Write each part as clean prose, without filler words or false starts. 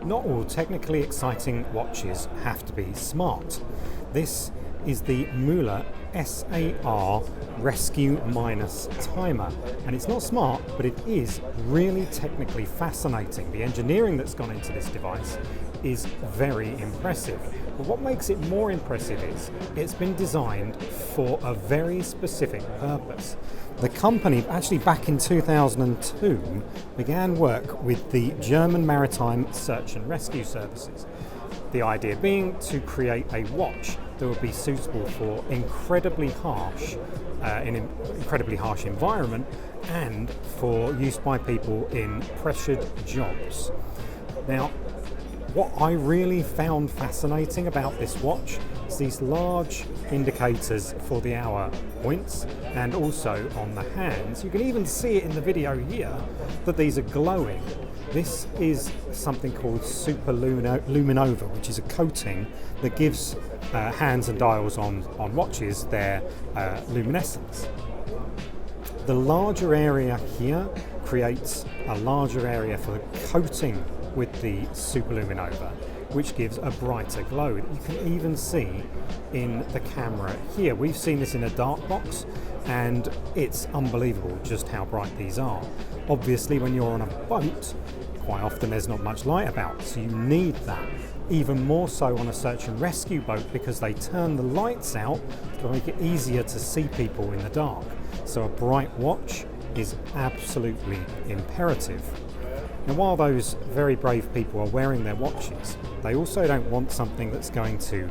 Not all technically exciting watches have to be smart. This is the Mühle S.A.R Rescue Minus Timer, and it's not smart, but it is really technically fascinating. The engineering that's gone into this device is very impressive. But what makes it more impressive is it's been designed for a very specific purpose. The company, actually back in 2002, began work with the German Maritime search and rescue services. The idea being to create a watch that would be suitable for incredibly harsh environment and for use by people in pressured jobs. Now, what I really found fascinating about this watch is these large indicators for the hour points, and also on the hands. You can even see it in the video here that these are glowing. This is something called superluminova, which is a coating that gives hands and dials on watches their luminescence. The larger area here creates a larger area for the coating with the superluminova, which gives a brighter glow. You can even see in the camera here. We've seen this in a dark box, and it's unbelievable just how bright these are. Obviously, when you're on a boat, quite often there's not much light about, so you need that. Even more so on a search and rescue boat, because they turn the lights out to make it easier to see people in the dark. So a bright watch is absolutely imperative. Now, while those very brave people are wearing their watches, they also don't want something that's going to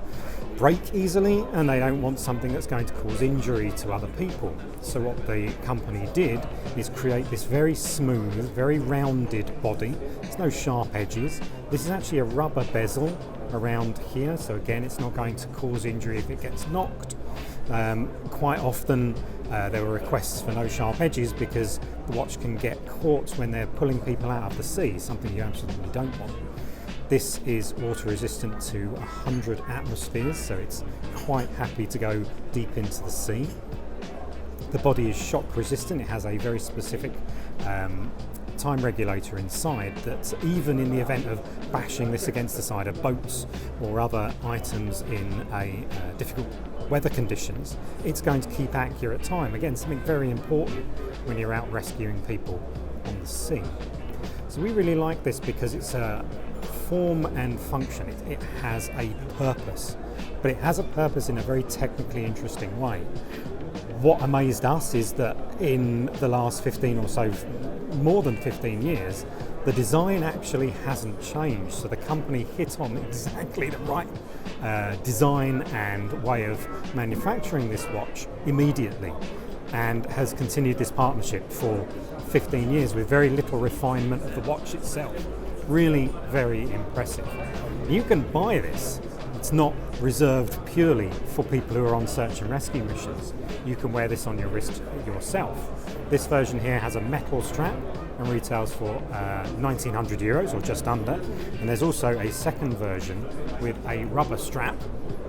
break easily, and they don't want something that's going to cause injury to other people. So what the company did is create this very smooth, very rounded body. There's no sharp edges. This is actually a rubber bezel around here, so again, it's not going to cause injury if it gets knocked. Quite often there were requests for no sharp edges because the watch can get caught when they're pulling people out of the sea, something you absolutely don't want. This is water resistant to 100 atmospheres, so it's quite happy to go deep into the sea. The body is shock resistant. It has a very specific time regulator inside that even in the event of bashing this against the side of boats or other items in difficult weather conditions, it's going to keep accurate time. Again, something very important when you're out rescuing people on the sea. So we really like this because it's a form and function. It has a purpose, but it has a purpose in a very technically interesting way. What amazed us is that in the last 15 or so, more than 15 years, the design actually hasn't changed. So the company hit on exactly the right design and way of manufacturing this watch immediately, and has continued this partnership for 15 years with very little refinement of the watch itself. Really very impressive. You can buy this. It's not reserved purely for people who are on search and rescue missions. You can wear this on your wrist yourself. This version here has a metal strap and retails for 1,900 euros or just under. And there's also a second version with a rubber strap,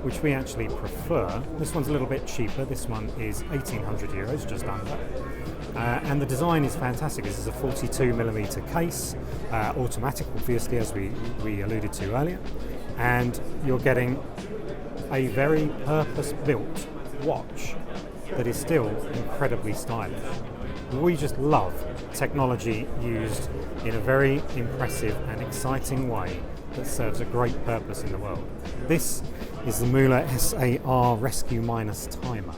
which we actually prefer. This one's a little bit cheaper. This one is 1,800 euros, just under. And the design is fantastic. This is a 42mm case, automatic, obviously, as we alluded to earlier. And you're getting a very purpose-built watch that is still incredibly stylish. We just love technology used in a very impressive and exciting way that serves a great purpose in the world. This is the Mühle S.A.R Rescue Minus Timer.